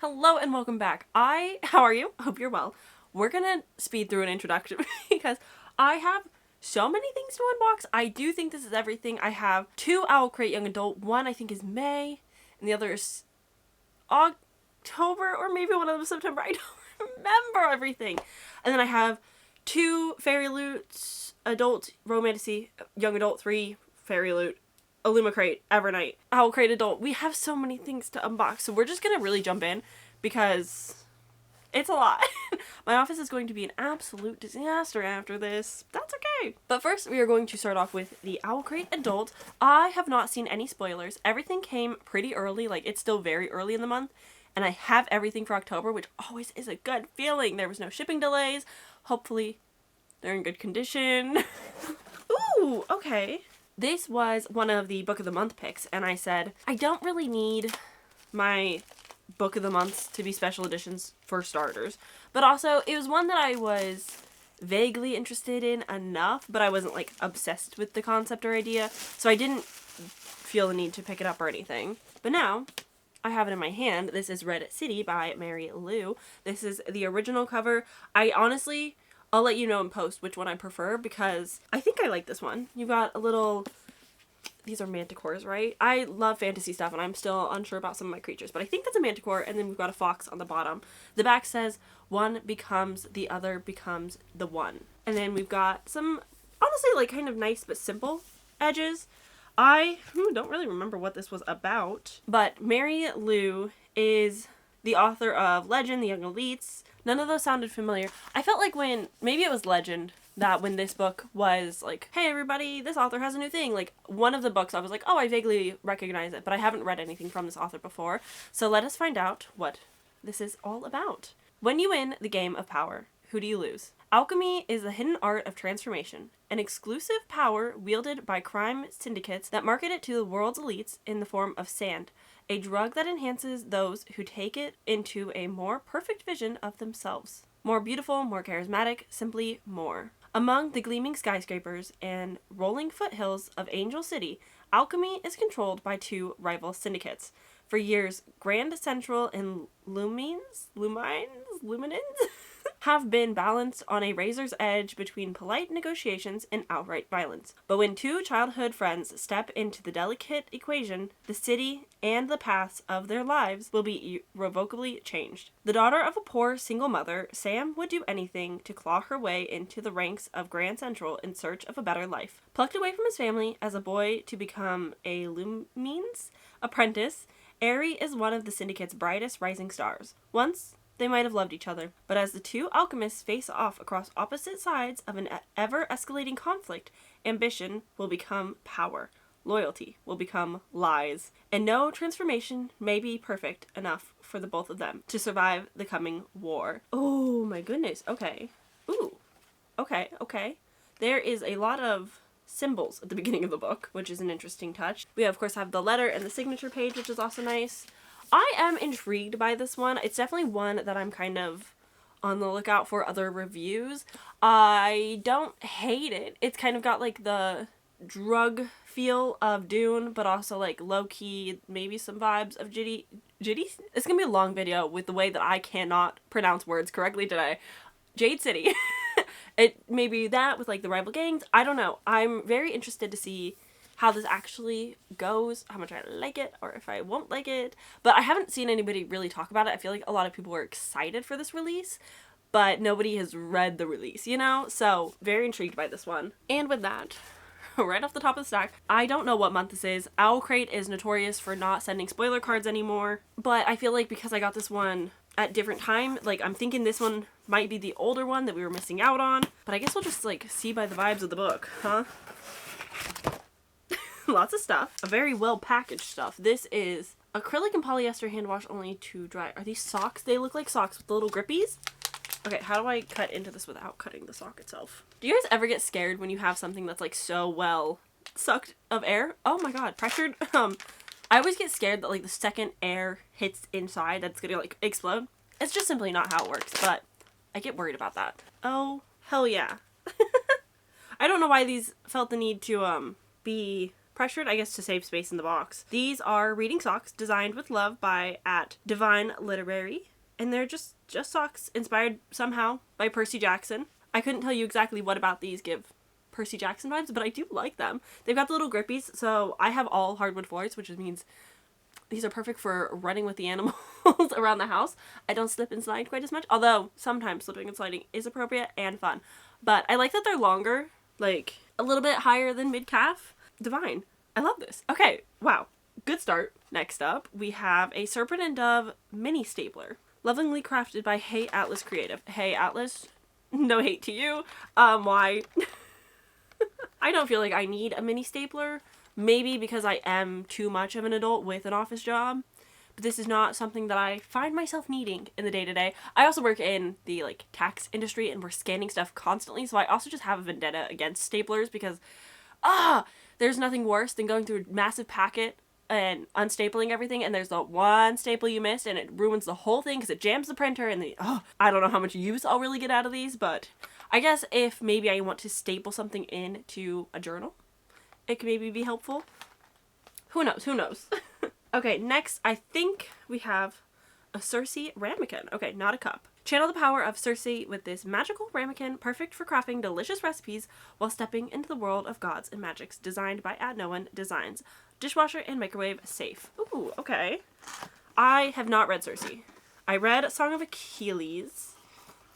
Hello and welcome back. How are you? Hope you're well. We're gonna speed through an introduction because I have so many things to unbox. I do think this is everything. I have 2 owlcrate young adult. One I think is May, and the other is October, or maybe one of them is September. I don't remember everything. And then I have 2 fairyloot adult romantasy young adult, 3 fairyloot illumicrate, evernight, owlcrate adult. We have so many things to unbox, so we're just gonna really jump in because it's a lot. My office is going to be an absolute disaster after this. That's okay. But first, we are going to start off with the owlcrate adult. I have not seen any spoilers. Everything came pretty early, like it's still very early in the month, and I have everything for October, which always is a good feeling. There was no shipping delays. Hopefully, they're in good condition. Ooh, okay. This was one of the Book of the Month picks, and I said, I don't really need my Book of the Months to be special editions for starters. But also, it was one that I was vaguely interested in enough, but I wasn't, like, obsessed with the concept or idea, so I didn't feel the need to pick it up or anything. But now, I have it in my hand. This is Red City by Mary Lou. This is the original cover. I'll let you know in post which one I prefer because I think I like this one. You got a little... These are manticores, right? I love fantasy stuff and I'm still unsure about some of my creatures, but I think that's a manticore, and then we've got a fox on the bottom. The back says, one becomes the other becomes the one. And then we've got some, honestly, like kind of nice but simple edges. I don't really remember what this was about, but Mary Lou is the author of Legend, The Young Elites. None of those sounded familiar. I felt like maybe it was Legend, that when this book was like, hey everybody, this author has a new thing. Like, one of the books I was like, oh, I vaguely recognize it, but I haven't read anything from this author before. So let us find out what this is all about. When you win the game of power, who do you lose? Alchemy is the hidden art of transformation, an exclusive power wielded by crime syndicates that market it to the world's elites in the form of sand, a drug that enhances those who take it into a more perfect vision of themselves. More beautiful, more charismatic, simply more. Among the gleaming skyscrapers and rolling foothills of Angel City, alchemy is controlled by 2 rival syndicates. For years, Grand Central and Lumines have been balanced on a razor's edge between polite negotiations and outright violence. But when 2 childhood friends step into the delicate equation, the city and the paths of their lives will be irrevocably changed. The daughter of a poor single mother, Sam would do anything to claw her way into the ranks of Grand Central in search of a better life. Plucked away from his family as a boy to become a Lumines apprentice, Airy is one of the syndicate's brightest rising stars. Once, they might have loved each other, but as the 2 alchemists face off across opposite sides of an ever-escalating conflict, ambition will become power, loyalty will become lies, and no transformation may be perfect enough for the both of them to survive the coming war. Oh my goodness, okay. Ooh, okay. There is a lot of symbols at the beginning of the book, which is an interesting touch. We of course have the letter and the signature page, which is also nice. I am intrigued by this one. It's definitely one that I'm kind of on the lookout for other reviews. I don't hate it. It's kind of got like the drug feel of Dune, but also like low-key, maybe some vibes of Jitty? It's gonna be a long video with the way that I cannot pronounce words correctly today. Jade City. It may be that with like the rival gangs. I don't know. I'm very interested to see how this actually goes, how much I like it, or if I won't like it. But I haven't seen anybody really talk about it. I feel like a lot of people were excited for this release, but nobody has read the release, you know? So, very intrigued by this one. And with that, right off the top of the stack, I don't know what month this is. Owlcrate is notorious for not sending spoiler cards anymore, but I feel like because I got this one at different time, like I'm thinking this one might be the older one that we were missing out on, but I guess we'll just like see by the vibes of the book, huh? Lots of stuff. A very well packaged stuff. This is acrylic and polyester hand wash only to dry. Are these socks? They look like socks with the little grippies. Okay, how do I cut into this without cutting the sock itself? Do you guys ever get scared when you have something that's like so well sucked of air? Oh my god, pressured. I always get scared that like the second air hits inside that's gonna like explode. It's just simply not how it works, but I get worried about that. Oh, hell yeah. I don't know why these felt the need to be pressured, I guess, to save space in the box. These are reading socks designed with love by @DivineLiterary, and they're just socks inspired somehow by Percy Jackson. I couldn't tell you exactly what about these give Percy Jackson vibes, but I do like them. They've got the little grippies, so I have all hardwood floors, which means these are perfect for running with the animals around the house. I don't slip and slide quite as much, although sometimes slipping and sliding is appropriate and fun. But I like that they're longer, like a little bit higher than mid-calf. Divine. I love this. Okay, wow. Good start. Next up, we have a Serpent and Dove mini stapler. Lovingly crafted by Hey Atlas Creative. Hey Atlas, no hate to you. Why? I don't feel like I need a mini stapler. Maybe because I am too much of an adult with an office job. But this is not something that I find myself needing in the day-to-day. I also work in the tax industry and we're scanning stuff constantly. So I also just have a vendetta against staplers because there's nothing worse than going through a massive packet and unstapling everything, and there's the one staple you missed and it ruins the whole thing because it jams the printer, and I don't know how much use I'll really get out of these, but I guess if maybe I want to staple something into a journal, it could maybe be helpful. Who knows? Okay, next I think we have a Circe ramekin. Okay, not a cup. Channel the power of Circe with this magical ramekin, perfect for crafting delicious recipes while stepping into the world of gods and magics, designed by @NoOne Designs. Dishwasher and microwave safe. Ooh, okay. I have not read Circe. I read Song of Achilles,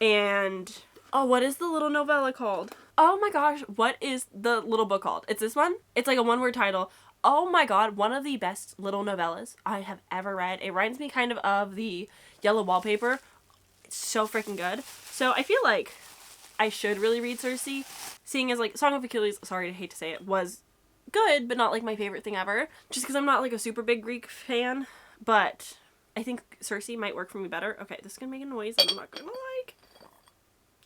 and what is the little novella called? Oh my gosh, what is the little book called? It's this one? It's like a one-word title. Oh my god, one of the best little novellas I have ever read. It reminds me kind of the Yellow Wallpaper. It's so freaking good. So I feel like I should really read Circe, seeing as Song of Achilles, sorry, I hate to say it, was good, but not my favorite thing ever. Just because I'm not a super big Greek fan, but I think Circe might work for me better. Okay, this is gonna make a noise that I'm not gonna like.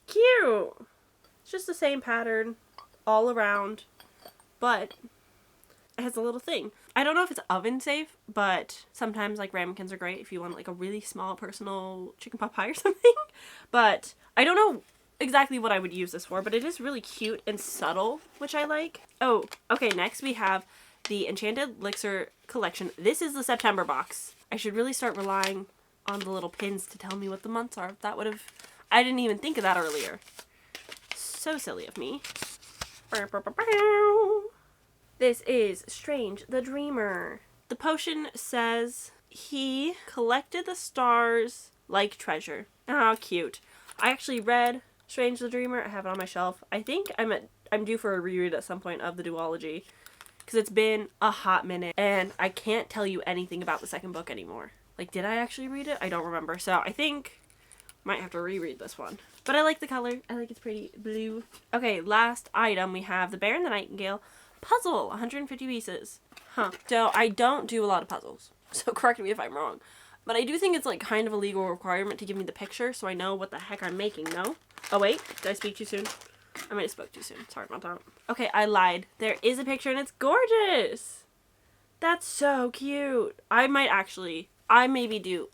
Cute! It's just the same pattern all around, but it has a little thing. I don't know if it's oven safe, but sometimes ramekins are great if you want a really small personal chicken pot pie or something. But I don't know exactly what I would use this for, but it is really cute and subtle, which I like. Oh, okay, next we have the Enchanted Elixir collection. This is the September box. I should really start relying on the little pins to tell me what the months are. I didn't even think of that earlier. So silly of me. This is Strange the Dreamer. The potion says he collected the stars like treasure. Oh, cute. I actually read Strange the Dreamer. I have it on my shelf. I think I'm due for a reread at some point of the duology because it's been a hot minute and I can't tell you anything about the second book anymore. Did I actually read it? I don't remember. So I think I might have to reread this one. But I like the color. I like it's pretty blue. Okay, last item we have the Bear and the Nightingale puzzle, 150 pieces. So I don't do a lot of puzzles, so correct me if I'm wrong. But I do think it's kind of a legal requirement to give me the picture so I know what the heck I'm making, no? Oh wait, did I speak too soon? I might have spoke too soon. Sorry about that. Okay, I lied. There is a picture and it's gorgeous! That's so cute. I maybe do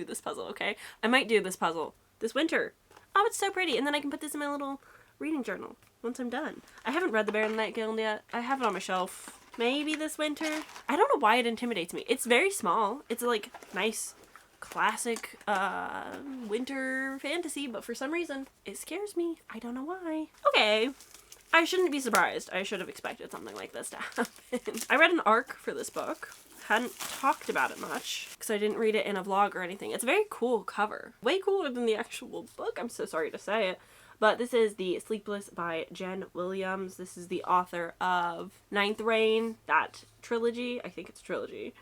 this puzzle, okay? I might do this puzzle this winter. Oh, it's so pretty. And then I can put this in my little reading journal once I'm done. I haven't read The Bear and the Nightingale yet. I have it on my shelf. Maybe this winter. I don't know why it intimidates me. It's very small. It's a nice classic winter fantasy, but for some reason it scares me. I don't know why. Okay. I shouldn't be surprised. I should have expected something like this to happen. I read an arc for this book. Hadn't talked about it much because I didn't read it in a vlog or anything. It's a very cool cover. Way cooler than the actual book. I'm so sorry to say it. But this is The Sleepless by Jen Williams. This is the author of Ninth Reign, that trilogy. I think it's a trilogy.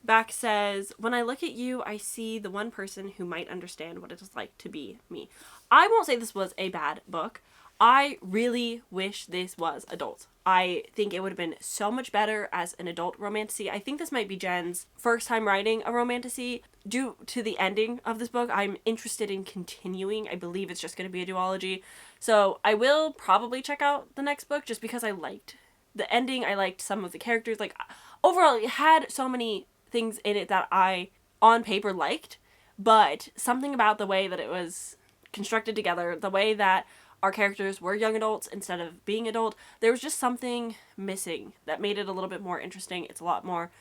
Back says, when I look at you, I see the one person who might understand what it is like to be me. I won't say this was a bad book. I really wish this was adult. I think it would have been so much better as an adult romantasy. I think this might be Jen's first time writing a romantasy. Due to the ending of this book, I'm interested in continuing. I believe it's just going to be a duology. So I will probably check out the next book just because I liked the ending. I liked some of the characters. Overall, it had so many things in it that I, on paper, liked. But something about the way that it was constructed together, the way that our characters were young adults instead of being adult. There was just something missing that made it a little bit more interesting. It's a lot more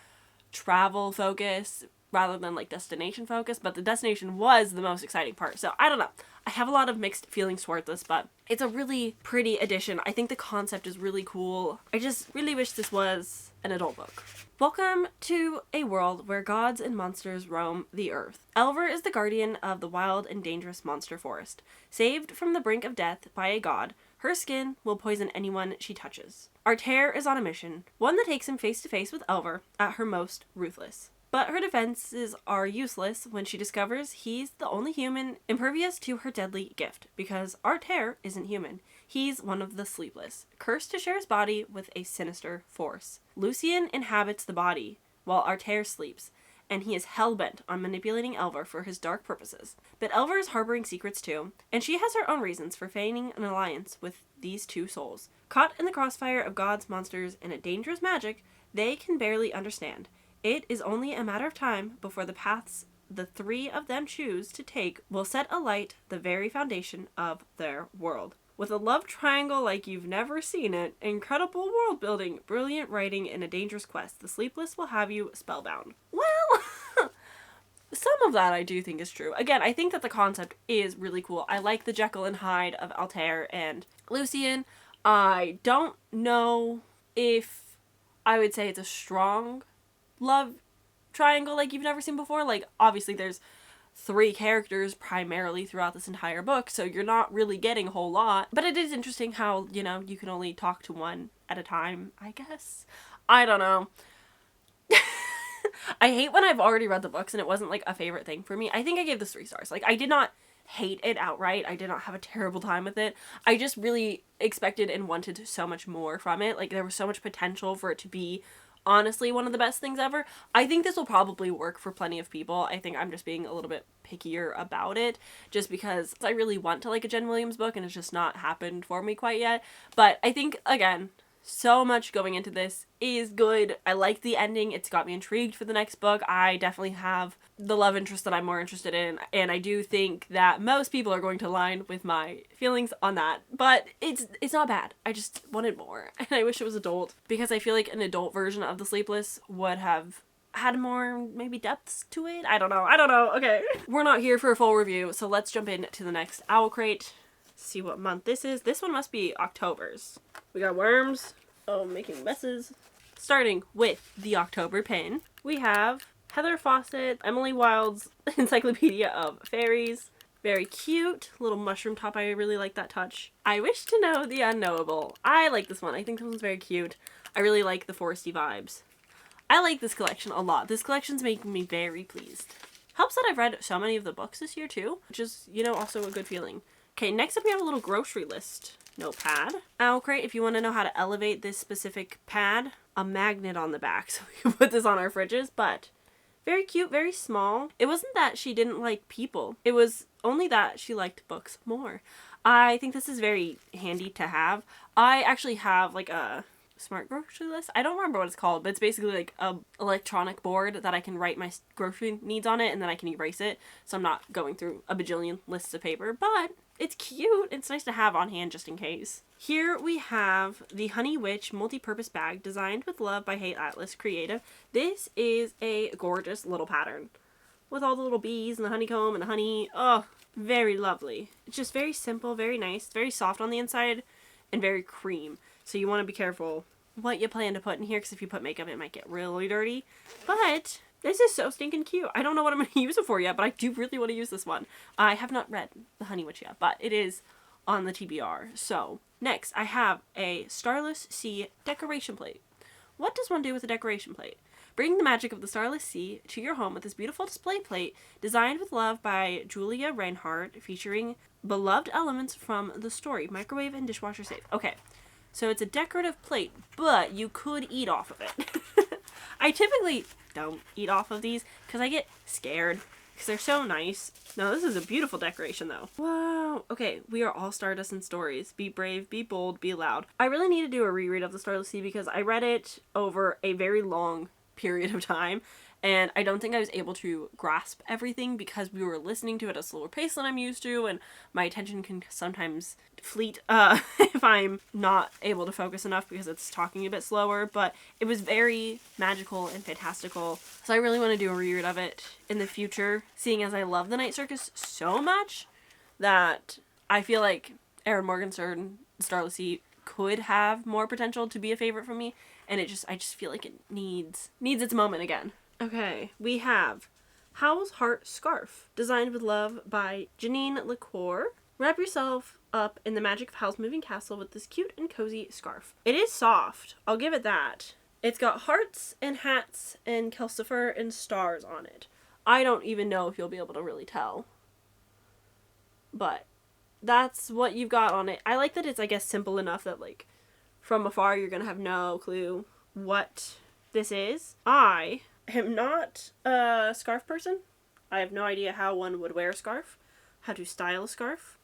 travel focused rather than like destination focused, but the destination was the most exciting part. So I don't know. I have a lot of mixed feelings toward this, but it's a really pretty edition. I think the concept is really cool. I just really wish this was an adult book. Welcome to a world where gods and monsters roam the earth. Elver is the guardian of the wild and dangerous monster forest. Saved from the brink of death by a god, her skin will poison anyone she touches. Artair is on a mission, one that takes him face to face with Elver at her most ruthless. But her defenses are useless when she discovers he's the only human impervious to her deadly gift, because Artair isn't human. He's one of the sleepless, cursed to share his body with a sinister force. Lucian inhabits the body, while Artair sleeps, and he is hell-bent on manipulating Elver for his dark purposes. But Elver is harboring secrets too, and she has her own reasons for feigning an alliance with these two souls. Caught in the crossfire of gods, monsters, and a dangerous magic they can barely understand. It is only a matter of time before the paths the three of them choose to take will set alight the very foundation of their world. With a love triangle like you've never seen it, incredible world building, brilliant writing, and a dangerous quest, the Sleepless will have you spellbound. Well, some of that I do think is true. Again, I think that the concept is really cool. I like the Jekyll and Hyde of Altair and Lucian. I don't know if I would say it's a strong love triangle like you've never seen before. Like, obviously there's 3 characters primarily throughout this entire book, so you're not really getting a whole lot. But it is interesting how, you know, you can only talk to one at a time, I guess. I don't know. I hate when I've already read the books and it wasn't like a favorite thing for me. I think I gave this 3 stars. Like, I did not hate it outright. I did not have a terrible time with it. I just really expected and wanted so much more from it. Like, there was so much potential for it to be honestly one of the best things ever. I think this will probably work for plenty of people. I think I'm just being a little bit pickier about it just because I really want to like a Jen Williams book and it's just not happened for me quite yet. But I think, again, so much going into this is good. I like the ending. It's got me intrigued for the next book. I definitely have the love interest that I'm more interested in, and I do think that most people are going to align with my feelings on that. But it's not bad. I just wanted more, and I wish it was adult, because I feel like an adult version of The Sleepless would have had more, maybe, depths to it. I don't know. Okay. We're not here for a full review, so let's jump into the next owlcrate. See what month this is. This one must be October's. We got worms. Oh, making messes. Starting with the October pin, we have Heather Fawcett, Emily Wilde's Encyclopedia of Fairies. Very cute. Little mushroom top. I really like that touch. I Wish to Know the Unknowable. I like this one. I think this one's very cute. I really like the foresty vibes. I like this collection a lot. This collection's making me very pleased. Helps that I've read so many of the books this year too, which is, you know, also a good feeling. Okay, next up we have a little grocery list notepad. Owlcrate, if you want to know how to elevate this specific pad, a magnet on the back so we can put this on our fridges, but very cute, very small. It wasn't that she didn't like people. It was only that she liked books more. I think this is very handy to have. I actually have like a smart grocery list. I don't remember what it's called, but it's basically like a electronic board that I can write my grocery needs on it and then I can erase it, so I'm not going through a bajillion lists of paper, but it's cute. It's nice to have on hand just in case. Here we have the Honey Witch multi-purpose bag designed with love by Hay Atlas Creative. This is a gorgeous little pattern with all the little bees and the honeycomb and the honey. Oh, very lovely. It's just very simple, very nice, very soft on the inside and very cream. So you want to be careful what you plan to put in here, because if you put makeup it might get really dirty. But this is so stinking cute. I don't know what I'm going to use it for yet, but I do really want to use this one. I have not read The Honey Witch yet, but it is on the TBR. So next I have a Starless Sea decoration plate. What does one do with a decoration plate? Bring the magic of the Starless Sea to your home with this beautiful display plate designed with love by Julia Reinhardt, featuring beloved elements from the story. Microwave and dishwasher safe. Okay. So it's a decorative plate, but you could eat off of it. I typically don't eat off of these because I get scared because they're so nice. No, this is a beautiful decoration though. Wow. Okay, we are all Stardust and Stories. Be brave, be bold, be loud. I really need to do a reread of the Starless Sea because I read it over a very long period of time and I don't think I was able to grasp everything because we were listening to it at a slower pace than I'm used to, and my attention can sometimes fleet if I'm not able to focus enough because it's talking a bit slower. But it was very magical and fantastical, so I really want to do a reread of it in the future, seeing as I love The Night Circus so much that I feel like Erin Morgenstern, Starless Sea, could have more potential to be a favorite for me, and I just feel like it needs its moment again. Okay, we have Howl's Heart Scarf, designed with love by Janine LaCour. Wrap yourself up in the magic of Howl's moving castle with this cute and cozy scarf. It is soft, I'll give it that. It's got hearts and hats and calcifer and stars on it. I don't even know if you'll be able to really tell, but that's what you've got on it. I like that it's, I guess, simple enough that, like, from afar you're gonna have no clue what this is. I am not a scarf person. I have no idea how one would wear a scarf, how to style a scarf,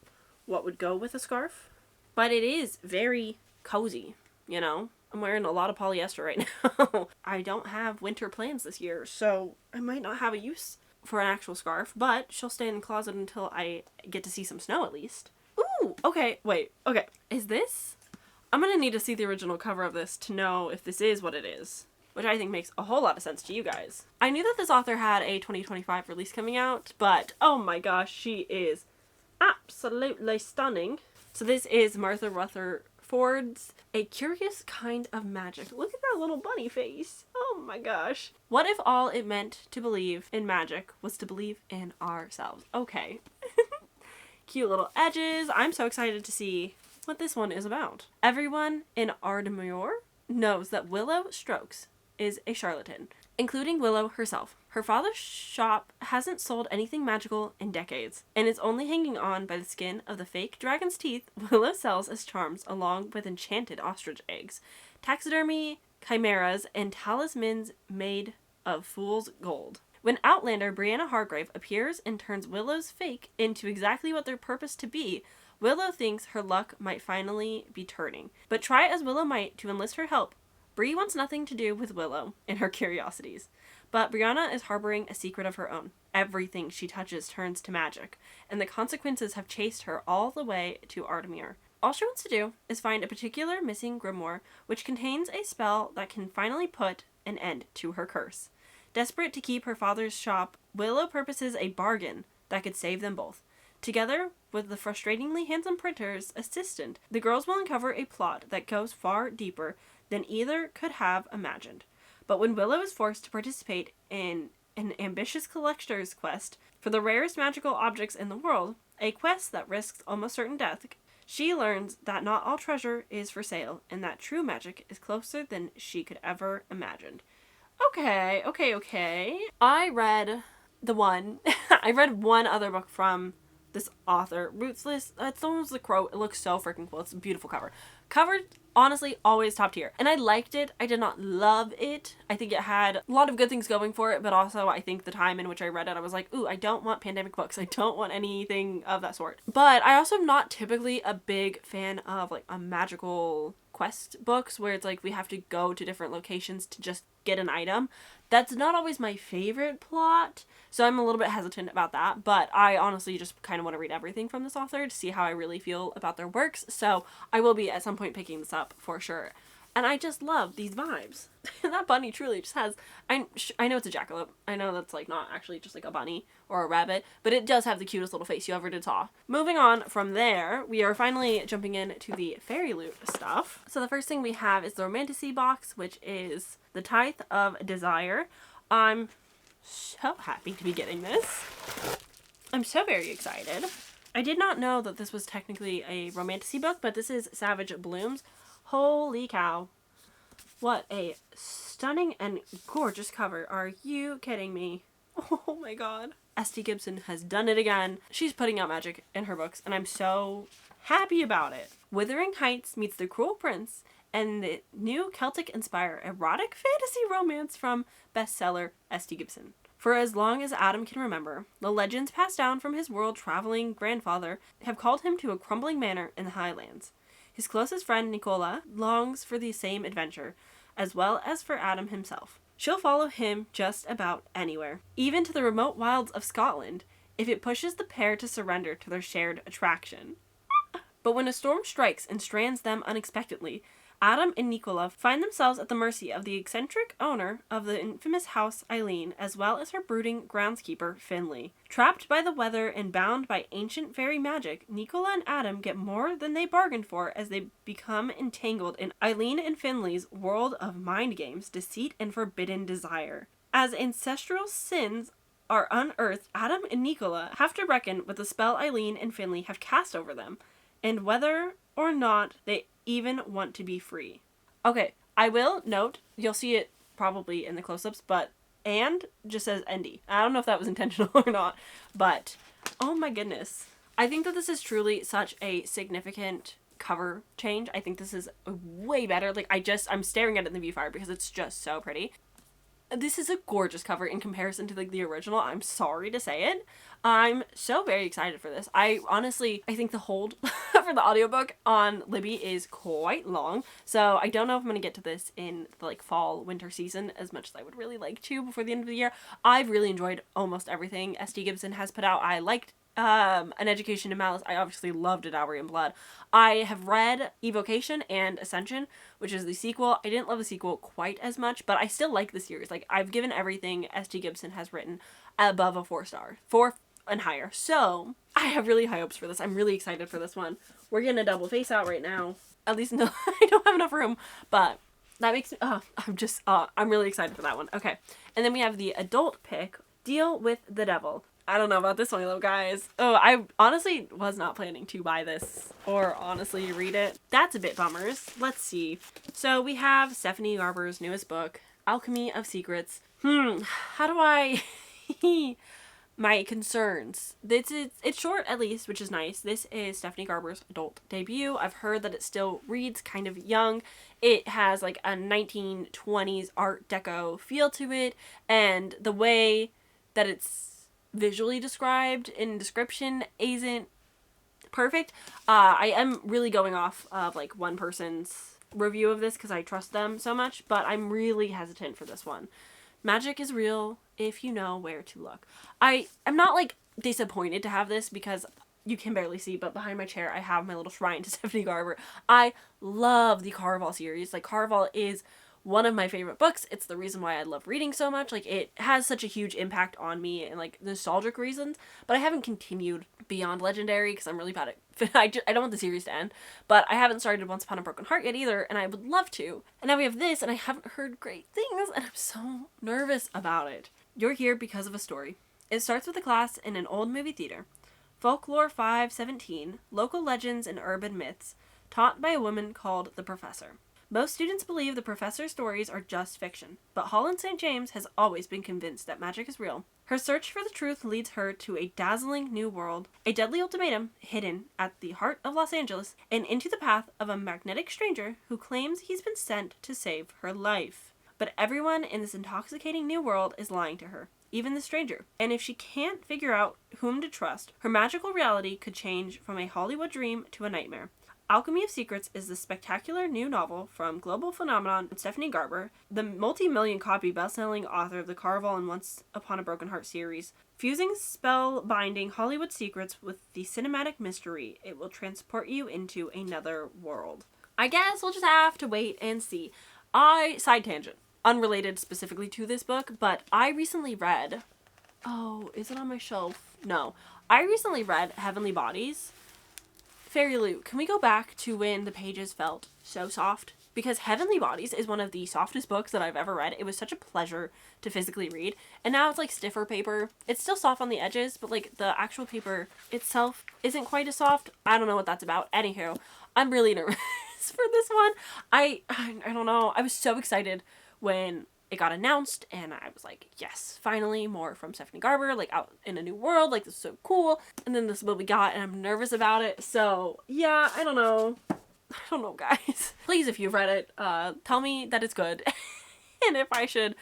what would go with a scarf. But it is very cozy, you know? I'm wearing a lot of polyester right now. I don't have winter plans this year, so I might not have a use for an actual scarf, but she'll stay in the closet until I get to see some snow at least. Ooh, okay, wait, okay. Is this? I'm gonna need to see the original cover of this to know if this is what it is, which I think makes a whole lot of sense to you guys. I knew that this author had a 2025 release coming out, but oh my gosh, she is absolutely stunning. So this is Martha Rutherford's A Curious Kind of Magic. Look at that little bunny face. Oh my gosh. What if all it meant to believe in magic was to believe in ourselves? Okay. Cute little edges. I'm so excited to see what this one is about. Everyone in Ardmore knows that Willow Strokes is a charlatan, including Willow herself. Her father's shop hasn't sold anything magical in decades, and is only hanging on by the skin of the fake dragon's teeth Willow sells as charms, along with enchanted ostrich eggs, taxidermy, chimeras, and talismans made of fool's gold. When Outlander Brianna Hargrave appears and turns Willow's fake into exactly what they're purposed to be, Willow thinks her luck might finally be turning. But try as Willow might to enlist her help, Bree wants nothing to do with Willow and her curiosities. But Brianna is harboring a secret of her own. Everything she touches turns to magic, and the consequences have chased her all the way to Ardmere. All she wants to do is find a particular missing grimoire, which contains a spell that can finally put an end to her curse. Desperate to keep her father's shop, Willow purposes a bargain that could save them both. Together with the frustratingly handsome printer's assistant, the girls will uncover a plot that goes far deeper than either could have imagined. But when Willow is forced to participate in an ambitious collector's quest for the rarest magical objects in the world, a quest that risks almost certain death, she learns that not all treasure is for sale, and that true magic is closer than she could ever imagined. Okay. I read one other book from this author, Ruthless. It's the one with the crow. It looks so freaking cool. It's a beautiful cover. Covered, honestly, always top tier. And I liked it. I did not love it. I think it had a lot of good things going for it, but also I think the time in which I read it, I was like, ooh, I don't want pandemic books. I don't want anything of that sort. But I also am not typically a big fan of, like, a magical quest books where it's like we have to go to different locations to just get an item. That's not always my favorite plot, so I'm a little bit hesitant about that, but I honestly just kind of want to read everything from this author to see how I really feel about their works, so I will be at some point picking this up for sure. And I just love these vibes. That bunny truly just has, I know it's a jackalope. I know that's like not actually just like a bunny or a rabbit, but it does have the cutest little face you ever did saw. Moving on from there, we are finally jumping into the fairyloot stuff. So the first thing we have is the romantasy box, which is the Tithe of Desire. I'm so happy to be getting this. I'm so very excited. I did not know that this was technically a romantasy book, but this is Savage Blooms. Holy cow. What a stunning and gorgeous cover. Are you kidding me? Oh my god. S.T. Gibson has done it again. She's putting out magic in her books, and I'm so happy about it. Wuthering Heights meets The Cruel Prince and the new Celtic-inspired erotic fantasy romance from bestseller S.T. Gibson. For as long as Adam can remember, the legends passed down from his world-traveling grandfather have called him to a crumbling manor in the Highlands. His closest friend, Nicola, longs for the same adventure, as well as for Adam himself. She'll follow him just about anywhere, even to the remote wilds of Scotland, if it pushes the pair to surrender to their shared attraction. But when a storm strikes and strands them unexpectedly, Adam and Nicola find themselves at the mercy of the eccentric owner of the infamous house, Eileen, as well as her brooding groundskeeper, Finley. Trapped by the weather and bound by ancient fairy magic, Nicola and Adam get more than they bargained for as they become entangled in Eileen and Finley's world of mind games, deceit, and forbidden desire. As ancestral sins are unearthed, Adam and Nicola have to reckon with the spell Eileen and Finley have cast over them, and whether or not they even want to be free. Okay, I will note, you'll see it probably in the close-ups, but and just says ND. I don't know if that was intentional or not, but oh my goodness. I think that this is truly such a significant cover change. I think this is way better. Like, I'm staring at it in the viewfinder because it's just so pretty. This is a gorgeous cover in comparison to like the original. I'm sorry to say it. I'm so very excited for this. I think the hold for the audiobook on Libby is quite long. So I don't know if I'm going to get to this in the like fall winter season as much as I would really like to before the end of the year. I've really enjoyed almost everything S.D. Gibson has put out. I liked An Education in Malice. I obviously loved A Dowry in Blood. I have read Evocation and Ascension, which is the sequel. I didn't love the sequel quite as much, but I still like the series. Like, I've given everything S.D. Gibson has written above a 4-star. 4 and higher. So, I have really high hopes for this. I'm really excited for this one. We're getting a double face out right now. At least, no, I don't have enough room, but that makes me, I'm really excited for that one. Okay. And then we have the adult pick, Deal with the Devil. I don't know about this one, though, guys. Oh, I honestly was not planning to buy this or honestly read it. That's a bit bummers. Let's see. So we have Stephanie Garber's newest book, Alchemy of Secrets. How do I... My concerns. It's short, at least, which is nice. This is Stephanie Garber's adult debut. I've heard that it still reads kind of young. It has like a 1920s Art Deco feel to it, and the way that it's visually described in description isn't perfect. I am really going off of like one person's review of this because I trust them so much, but I'm really hesitant for this one. Magic is real if you know where to look. I'm not like disappointed to have this because you can barely see, but behind my chair I have my little shrine to Stephanie Garber. I love the Caraval series. Like, Caraval is one of my favorite books. It's the reason why I love reading so much. Like, it has such a huge impact on me and like nostalgic reasons, but I haven't continued beyond Legendary because I'm really bad at I don't want the series to end, but I haven't started Once Upon a Broken Heart yet either, and I would love to. And now we have this, and I haven't heard great things, and I'm so nervous about it. You're here because of a story. It starts with a class in an old movie theater. Folklore 517, local legends and urban myths, taught by a woman called the Professor. Most students believe the professor's stories are just fiction, but Holland St. James has always been convinced that magic is real. Her search for the truth leads her to a dazzling new world, a deadly ultimatum hidden at the heart of Los Angeles, and into the path of a magnetic stranger who claims he's been sent to save her life. But everyone in this intoxicating new world is lying to her, even the stranger. And if she can't figure out whom to trust, her magical reality could change from a Hollywood dream to a nightmare. Alchemy of Secrets is the spectacular new novel from global phenomenon Stephanie Garber, the multi-million copy best-selling author of the Caraval and Once Upon a Broken Heart series. Fusing spell-binding Hollywood secrets with the cinematic mystery, it will transport you into another world. I guess we'll just have to wait and see. Side tangent, unrelated specifically to this book, but I recently read... Oh, is it on my shelf? No. I recently read Heavenly Bodies. Fairyloot, can we go back to when the pages felt so soft? Because Heavenly Bodies is one of the softest books that I've ever read. It was such a pleasure to physically read. And now it's like stiffer paper. It's still soft on the edges, but like the actual paper itself isn't quite as soft. I don't know what that's about. Anywho, I'm really nervous for this one. I don't know. I was so excited when it got announced, and I was like, yes, finally, more from Stephanie Garber, like, out in a new world, like, this is so cool, and then this is what we got, and I'm nervous about it, so, yeah, I don't know, guys. Please, if you've read it, tell me that it's good, and if I should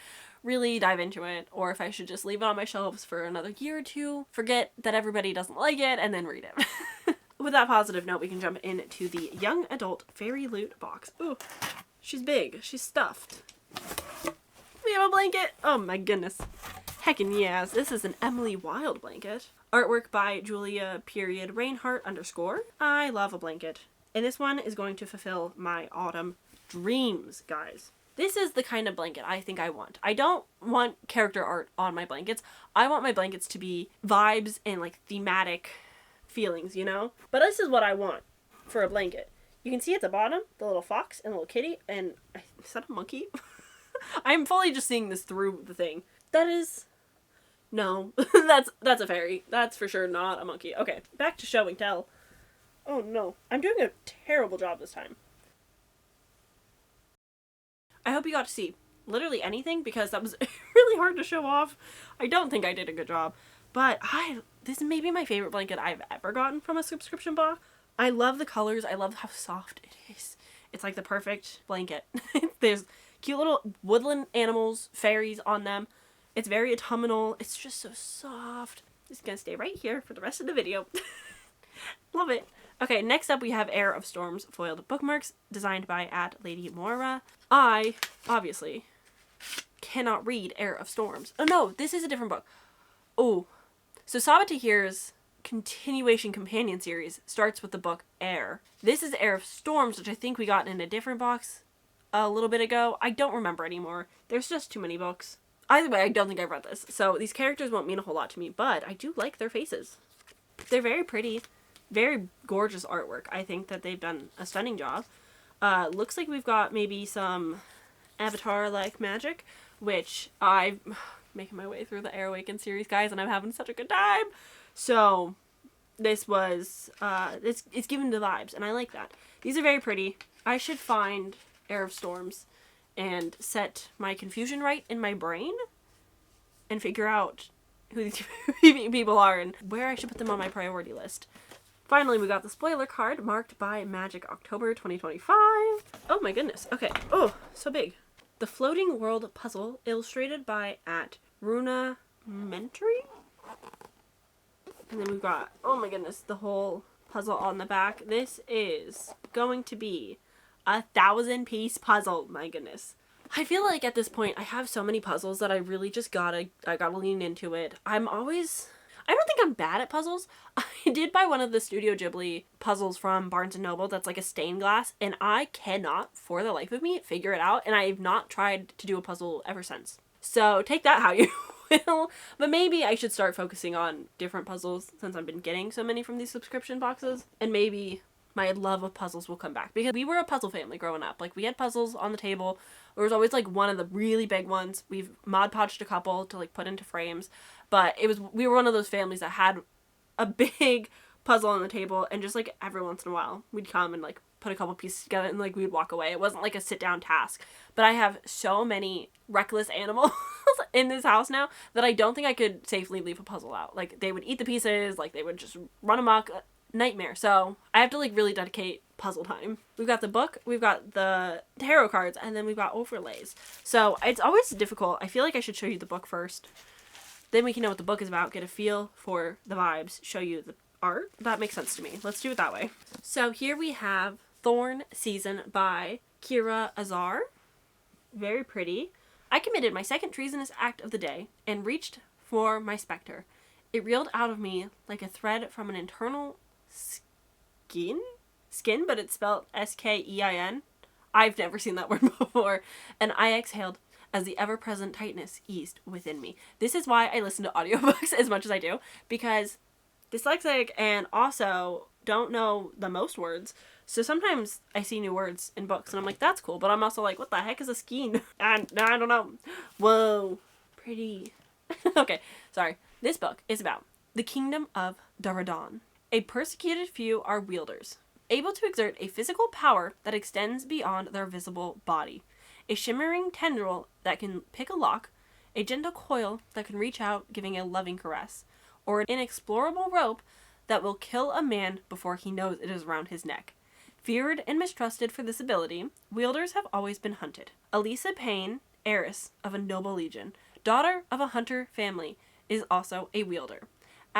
really dive into it, or if I should just leave it on my shelves for another year or two, forget that everybody doesn't like it, and then read it. With that positive note, we can jump into the young adult Fairyloot box. Ooh, she's big, she's stuffed. We have a blanket. Oh my goodness. Heckin' yes. This is an Emily Wilde blanket. Artwork by Julia Reinhardt _. I love a blanket. And this one is going to fulfill my autumn dreams, guys. This is the kind of blanket I think I want. I don't want character art on my blankets. I want my blankets to be vibes and like thematic feelings, you know? But this is what I want for a blanket. You can see at the bottom, the little fox and the little kitty, and is that a monkey? I'm fully just seeing this through the thing. That is... No. that's a fairy. That's for sure not a monkey. Okay, back to show and tell. Oh no. I'm doing a terrible job this time. I hope you got to see literally anything because that was really hard to show off. I don't think I did a good job. But this is maybe my favorite blanket I've ever gotten from a subscription box. I love the colors. I love how soft it is. It's like the perfect blanket. There's cute little woodland animals, fairies on them. It's very autumnal. It's just so soft. It's gonna stay right here for the rest of the video. Love it. Okay, next up we have Air of Storms foiled bookmarks, designed by @LadyMoira. I, obviously, cannot read Air of Storms. Oh no, this is a different book. Oh, so Sabaa Tahir's continuation companion series starts with the book Air. This is Air of Storms, which I think we got in a different box a little bit ago. I don't remember anymore. There's just too many books. Either way, I don't think I've read this. So these characters won't mean a whole lot to me, but I do like their faces. They're very pretty. Very gorgeous artwork. I think that they've done a stunning job. Looks like we've got maybe some Avatar-like magic, which I'm making my way through the Air Awakened series, guys, and I'm having such a good time. So this was, it's given the vibes, and I like that. These are very pretty. I should find Air of Storms and set my confusion right in my brain and figure out who these people are and where I should put them on my priority list. Finally, we got the spoiler card marked by Magic October 2025. Oh my goodness. Okay. Oh, so big. The Floating World Puzzle, illustrated by @Runa Mentary. And then we've got, oh my goodness, the whole puzzle on the back. This is going to be a 1,000-piece puzzle. My goodness. I feel like at this point I have so many puzzles that I really just gotta lean into it. I don't think I'm bad at puzzles. I did buy one of the Studio Ghibli puzzles from Barnes & Noble that's like a stained glass, and I cannot, for the life of me, figure it out, and I've not tried to do a puzzle ever since. So take that how you will. But maybe I should start focusing on different puzzles since I've been getting so many from these subscription boxes, and maybe my love of puzzles will come back, because we were a puzzle family growing up. Like, we had puzzles on the table. There was always like one of the really big ones. We've Mod Podged a couple to like put into frames, but we were one of those families that had a big puzzle on the table, and just like every once in a while we'd come and like put a couple pieces together and like we'd walk away. It wasn't like a sit down task. But I have so many reckless animals in this house now that I don't think I could safely leave a puzzle out. Like, they would eat the pieces, like they would just run amok. Nightmare. So I have to like really dedicate puzzle time. We've got the book, we've got the tarot cards, and then we've got overlays. So it's always difficult. I feel like I should show you the book first. Then we can know what the book is about, get a feel for the vibes, show you the art. That makes sense to me. Let's do it that way. So here we have Thorn Season by Kira Azar. Very pretty. I committed my second treasonous act of the day and reached for my specter. It reeled out of me like a thread from an internal skin, but it's spelled Skein. I've never seen that word before. And I exhaled as the ever-present tightness eased within me. This is why I listen to audiobooks as much as I do, because dyslexic and also don't know the most words. So sometimes I see new words in books and I'm like, that's cool. But I'm also like, what the heck is a skein? And I don't know. Whoa. Pretty. Okay, sorry. This book is about the kingdom of Daradan. A persecuted few are wielders, able to exert a physical power that extends beyond their visible body. A shimmering tendril that can pick a lock, a gentle coil that can reach out giving a loving caress, or an inexplorable rope that will kill a man before he knows it is around his neck. Feared and mistrusted for this ability, wielders have always been hunted. Elisa Payne, heiress of a noble legion, daughter of a hunter family, is also a wielder.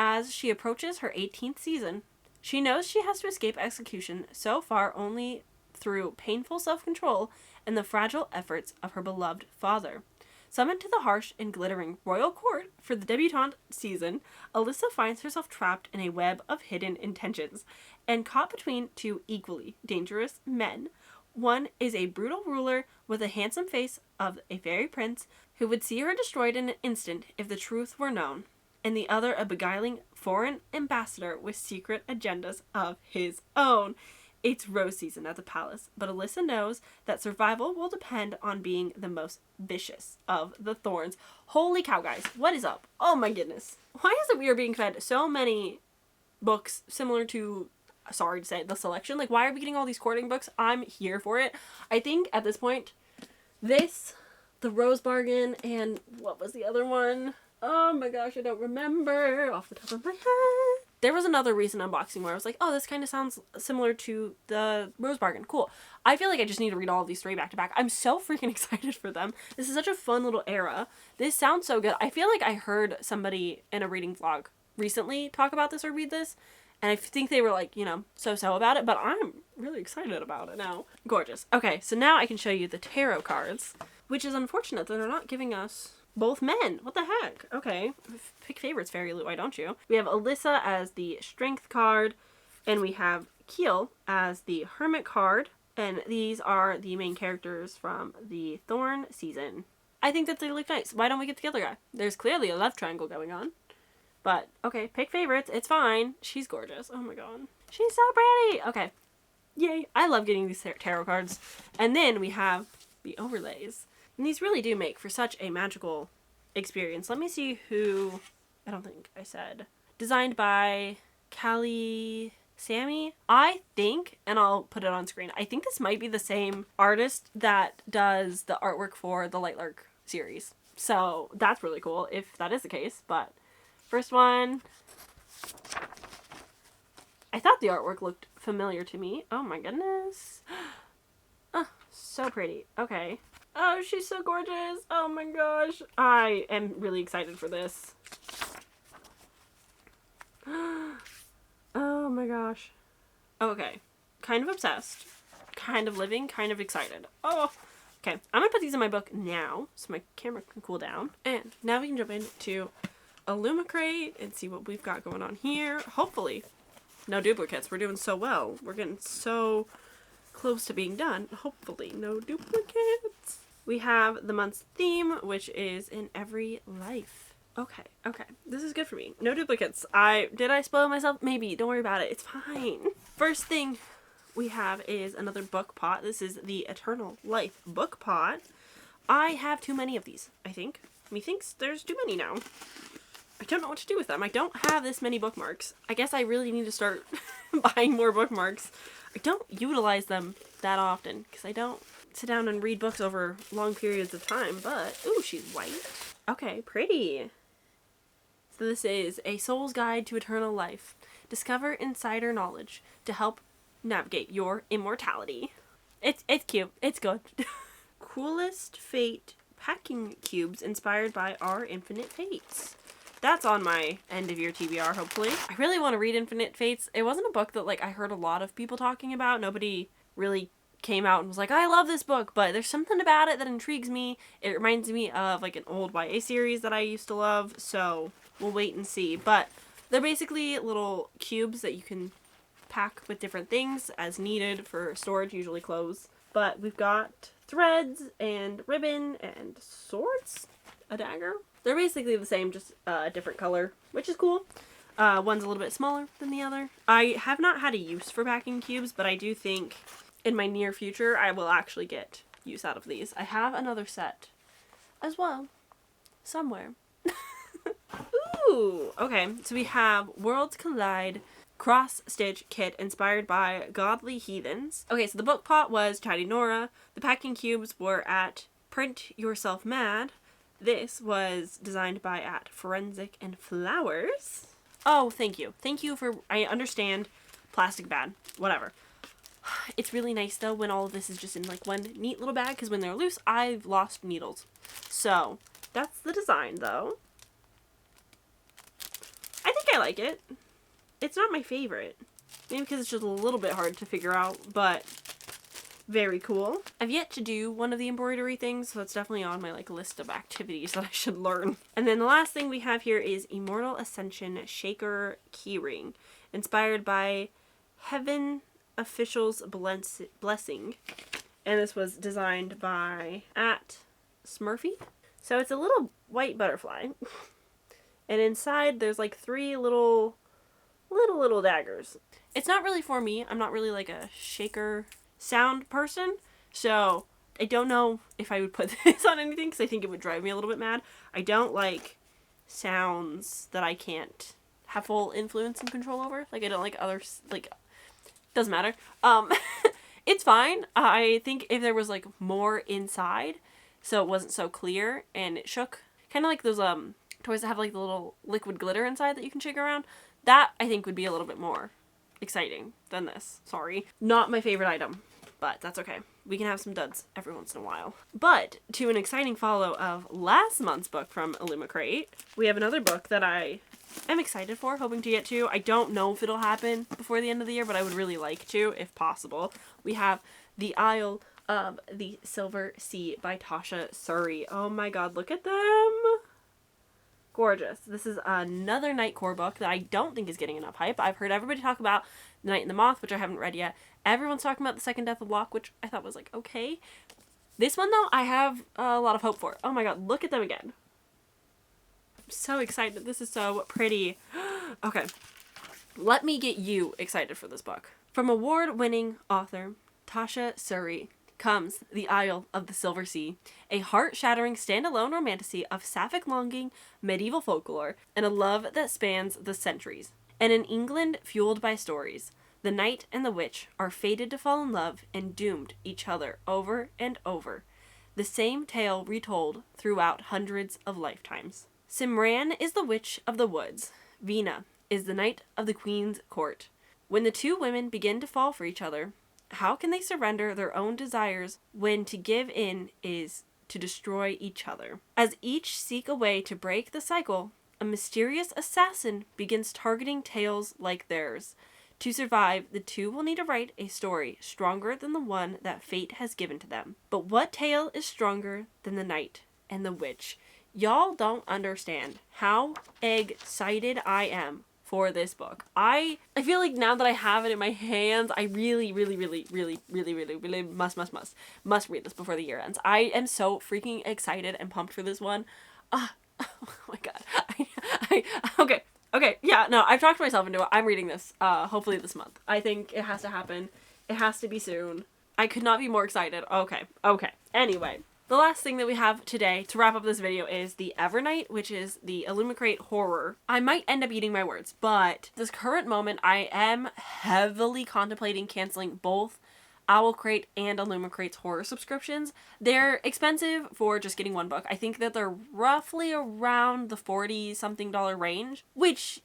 As she approaches her 18th season, she knows she has to escape execution, so far only through painful self-control and the fragile efforts of her beloved father. Summoned to the harsh and glittering royal court for the debutante season, Alyssa finds herself trapped in a web of hidden intentions and caught between two equally dangerous men. One is a brutal ruler with a handsome face of a fairy prince who would see her destroyed in an instant if the truth were known, and the other a beguiling foreign ambassador with secret agendas of his own. It's rose season at the palace, but Alyssa knows that survival will depend on being the most vicious of the thorns. Holy cow, guys. What is up? Oh my goodness. Why is it we are being fed so many books similar to, sorry to say, The Selection? Like, why are we getting all these courting books? I'm here for it. I think at this point, this, The Rose Bargain, and what was the other one? Oh my gosh, I don't remember off the top of my head. There was another recent unboxing where I was like, oh, this kind of sounds similar to the Rose Bargain. Cool. I feel like I just need to read all of these 3 back to back. I'm so freaking excited for them. This is such a fun little era. This sounds so good. I feel like I heard somebody in a reading vlog recently talk about this or read this, and I think they were like, you know, so-so about it, but I'm really excited about it now. Gorgeous. Okay, so now I can show you the tarot cards, which is unfortunate that they're not giving us both men. What the heck? Okay. Pick favorites, Fairyloot, why don't you? We have Alyssa as the Strength card, and we have Keel as the Hermit card, and these are the main characters from the Thorn season. I think that they look nice. Why don't we get the other guy? There's clearly a love triangle going on. But, okay, pick favorites. It's fine. She's gorgeous. Oh my god. She's so pretty! Okay. Yay. I love getting these tarot cards. And then we have the overlays. And these really do make for such a magical experience. Let me see who, I don't think I said. Designed by Callie Sammy, I think, and I'll put it on screen, I think this might be the same artist that does the artwork for the Lightlark series. So that's really cool if that is the case. But first one, I thought the artwork looked familiar to me. Oh my goodness. Oh, so pretty. Okay. Oh, she's so gorgeous. Oh my gosh. I am really excited for this. Oh my gosh. Okay. Kind of obsessed. Kind of living. Kind of excited. Oh. Okay. I'm going to put these in my book now so my camera can cool down. And now we can jump into illumicrate and see what we've got going on here. Hopefully no duplicates. We're doing so well. We're getting so close to being done. Hopefully no duplicates. We have the month's theme, which is in every life. Okay. This is good for me. No duplicates. Did I spoil myself? Maybe. Don't worry about it. It's fine. First thing we have is another book pot. This is the Eternal Life book pot. I have too many of these, I think. Methinks there's too many now. I don't know what to do with them. I don't have this many bookmarks. I guess I really need to start buying more bookmarks. I don't utilize them that often because I don't sit down and read books over long periods of time, but, ooh, she's white. Okay, pretty. So this is A Soul's Guide to Eternal Life. Discover insider knowledge to help navigate your immortality. It's cute. It's good. Coolest Fate packing cubes inspired by our Infinite Fates. That's on my end of year TBR, hopefully. I really want to read Infinite Fates. It wasn't a book that, like, I heard a lot of people talking about. Nobody really came out and was like, I love this book, but there's something about it that intrigues me. It reminds me of, like, an old YA series that I used to love, so we'll wait and see. But they're basically little cubes that you can pack with different things as needed for storage, usually clothes. But we've got threads and ribbon and swords, a dagger. They're basically the same, just a different color, which is cool. One's a little bit smaller than the other. I have not had a use for packing cubes, but I do think in my near future I will actually get use out of these. I have another set as well, somewhere. Ooh, okay, so we have Worlds Collide cross-stitch kit inspired by Godly Heathens. Okay, so the book pot was Tidy Nora. The packing cubes were at Print Yourself Mad. This was designed by at Forensic and Flowers. Oh, thank you. Thank you for, I understand plastic bad, whatever. It's really nice though when all of this is just in like one neat little bag, because when they're loose, I've lost needles. So that's the design though. I think I like it. It's not my favorite. Maybe because it's just a little bit hard to figure out, but Very cool. I've yet to do one of the embroidery things, so it's definitely on my like list of activities that I should learn. And then the last thing we have here is Immortal Ascension Shaker Keyring, inspired by Heaven Official's Blessing. And this was designed by @Smurfy. So it's a little white butterfly. And inside there's like 3 little daggers. It's not really for me. I'm not really like a shaker sound person, so I don't know if I would put this on anything because I think it would drive me a little bit mad. I don't like sounds that I can't have full influence and control over. Like I don't like others, like, doesn't matter. It's fine. I think if there was like more inside so it wasn't so clear and it shook, kind of like those toys that have like the little liquid glitter inside that you can shake around, that I think would be a little bit more exciting than this. Sorry. Not my favorite item, but that's okay. We can have some duds every once in a while. But to an exciting follow of last month's book from illumicrate, we have another book that I am excited for, hoping to get to. I don't know if it'll happen before the end of the year, but I would really like to, if possible. We have The Isle of the Silver Sea by Tasha Surrey. Oh my god, look at them! Gorgeous. This is another Night Core book that I don't think is getting enough hype. I've heard everybody talk about The Night and the Moth, which I haven't read yet. Everyone's talking about The Second Death of Locke, which I thought was like, okay. This one, though, I have a lot of hope for. Oh my god, look at them again. I'm so excited. This is so pretty. Okay. Let me get you excited for this book. From award-winning author Tasha Surrey comes The Isle of the Silver Sea, a heart-shattering standalone romantasy of sapphic longing, medieval folklore, and a love that spans the centuries. And in England fueled by stories, the knight and the witch are fated to fall in love and doomed each other over and over. The same tale retold throughout hundreds of lifetimes. Simran is the witch of the woods. Veena is the knight of the queen's court. When the two women begin to fall for each other, how can they surrender their own desires when to give in is to destroy each other? As each seek a way to break the cycle, a mysterious assassin begins targeting tales like theirs. To survive, the two will need to write a story stronger than the one that fate has given to them. But what tale is stronger than the knight and the witch? Y'all don't understand how excited I am for this book. I feel like now that I have it in my hands, I really must read this before the year ends. I am so freaking excited and pumped for this one. Oh my god. Okay, yeah, no, I've talked myself into it. I'm reading this, hopefully this month. I think it has to happen. It has to be soon. I could not be more excited. Okay. Anyway. The last thing that we have today to wrap up this video is the Evernight, which is the illumicrate horror. I might end up eating my words, but this current moment I am heavily contemplating canceling both owlcrate and illumicrate's horror subscriptions. They're expensive for just getting one book. I think that they're roughly around the $40-something range, which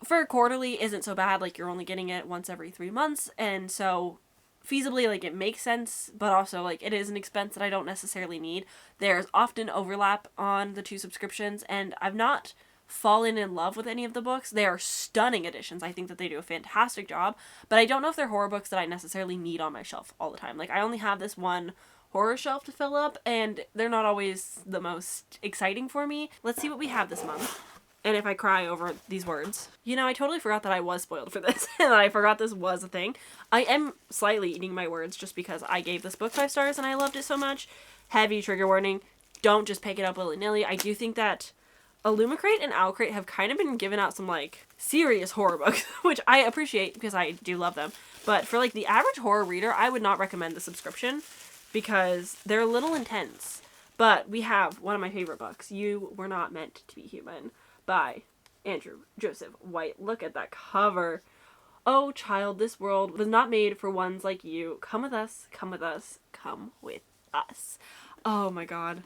for quarterly isn't so bad. Like, you're only getting it once every 3 months, and so feasibly, like, it makes sense, but also, like, it is an expense that I don't necessarily need. There's often overlap on the two subscriptions, and I've not fallen in love with any of the books. They are stunning editions. I think that they do a fantastic job, but I don't know if they're horror books that I necessarily need on my shelf all the time. Like, I only have this one horror shelf to fill up, and they're not always the most exciting for me. Let's see what we have this month. And if I cry over these words. You know, I totally forgot that I was spoiled for this. And I forgot this was a thing. I am slightly eating my words just because I gave this book 5 stars and I loved it so much. Heavy trigger warning. Don't just pick it up willy-nilly. I do think that illumicrate and owlcrate have kind of been giving out some, like, serious horror books, which I appreciate because I do love them. But for, like, the average horror reader, I would not recommend the subscription because they're a little intense. But we have one of my favorite books, You Were Not Meant to Be Human, by Andrew Joseph White. Look at that cover. Oh, child, this world was not made for ones like you. Come with us, come with us, come with us. Oh my god.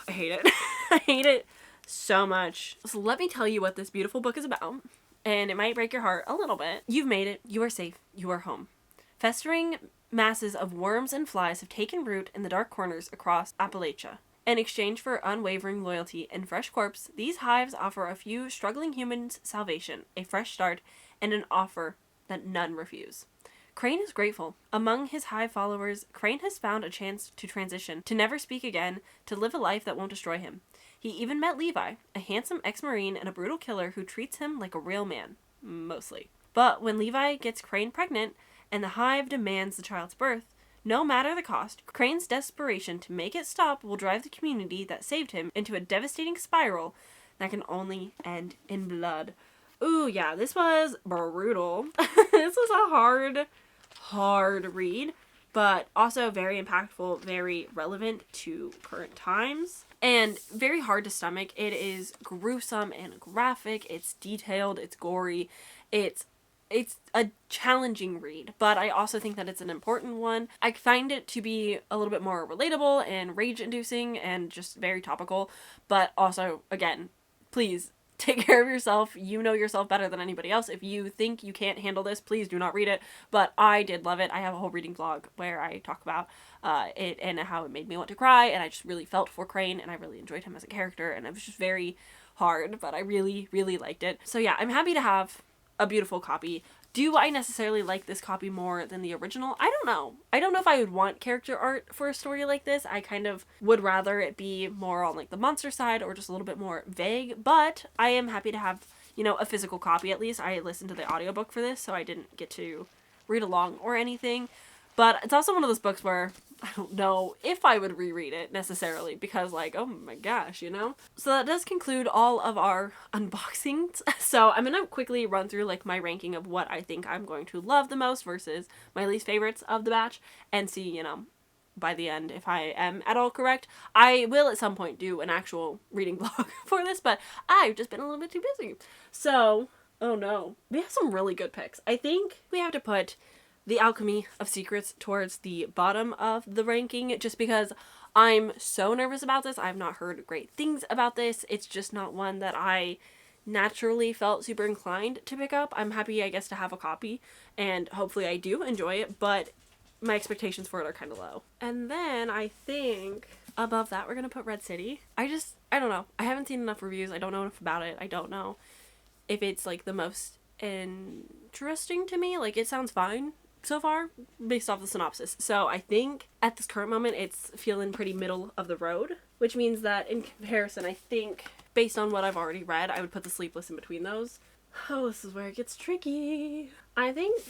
I hate it. I hate it so much. So let me tell you what this beautiful book is about, and it might break your heart a little bit. You've made it. You are safe. You are home. Festering masses of worms and flies have taken root in the dark corners across Appalachia. In exchange for unwavering loyalty and fresh corpse, these hives offer a few struggling humans salvation, a fresh start, and an offer that none refuse. Crane is grateful. Among his hive followers, Crane has found a chance to transition, to never speak again, to live a life that won't destroy him. He even met Levi, a handsome ex-Marine and a brutal killer who treats him like a real man. Mostly. But when Levi gets Crane pregnant, and the hive demands the child's birth, no matter the cost, Crane's desperation to make it stop will drive the community that saved him into a devastating spiral that can only end in blood. Ooh, yeah, this was brutal. This was a hard read, but also very impactful, very relevant to current times, and very hard to stomach. It is gruesome and graphic, it's detailed, it's gory, it's a challenging read, but I also think that it's an important one. I find it to be a little bit more relatable and rage-inducing and just very topical, but also, again, please take care of yourself. You know yourself better than anybody else. If you think you can't handle this, please do not read it, but I did love it. I have a whole reading vlog where I talk about it and how it made me want to cry, and I just really felt for Crane, and I really enjoyed him as a character, and it was just very hard, but I really, really liked it. So yeah, I'm happy to have a beautiful copy. Do I necessarily like this copy more than the original? I don't know. I don't know if I would want character art for a story like this. I kind of would rather it be more on like the monster side or just a little bit more vague, but I am happy to have, you know, a physical copy at least. I listened to the audiobook for this, so I didn't get to read along or anything. But it's also one of those books where I don't know if I would reread it necessarily because, like, oh my gosh, you know? So that does conclude all of our unboxings. So I'm gonna quickly run through, like, my ranking of what I think I'm going to love the most versus my least favorites of the batch and see, you know, by the end if I am at all correct. I will at some point do an actual reading vlog for this, but I've just been a little bit too busy. So, oh no. We have some really good picks. I think we have to put The Alchemy of Secrets towards the bottom of the ranking just because I'm so nervous about this. I've not heard great things about this. It's just not one that I naturally felt super inclined to pick up. I'm happy, I guess, to have a copy, and hopefully I do enjoy it, but my expectations for it are kind of low. And then I think above that we're gonna put Red City. I don't know. I haven't seen enough reviews. I don't know enough about it. I don't know if it's like the most interesting to me. Like, it sounds fine so far based off the synopsis. So I think at this current moment it's feeling pretty middle of the road, which means that in comparison, I think based on what I've already read, I would put The Sleepless in between those. Oh, this is where it gets tricky. I think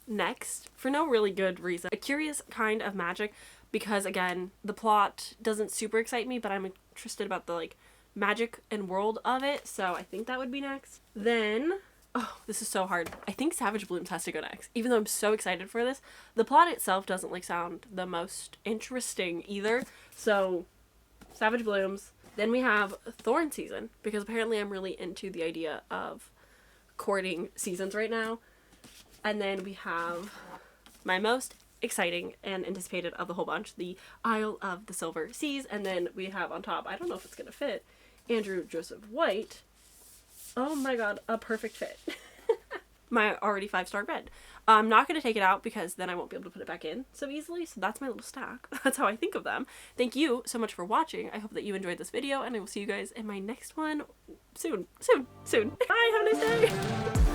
next, for no really good reason, A Curious Kind of Magic, because again, the plot doesn't super excite me, but I'm interested about the like magic and world of it, so I think that would be next. Then, oh, this is so hard. I think Savage Blooms has to go next. Even though I'm so excited for this, the plot itself doesn't like sound the most interesting either. So, Savage Blooms. Then we have Thorn Season, because apparently I'm really into the idea of courting seasons right now. And then we have my most exciting and anticipated of the whole bunch, the Isle of the Silver Seas. And then we have on top, I don't know if it's gonna fit, Andrew Joseph White. Oh my god, a perfect fit. My already 5-star read. I'm not going to take it out because then I won't be able to put it back in so easily, so that's my little stack. That's how I think of them. Thank you so much for watching. I hope that you enjoyed this video, and I will see you guys in my next one soon. Bye, have a nice day!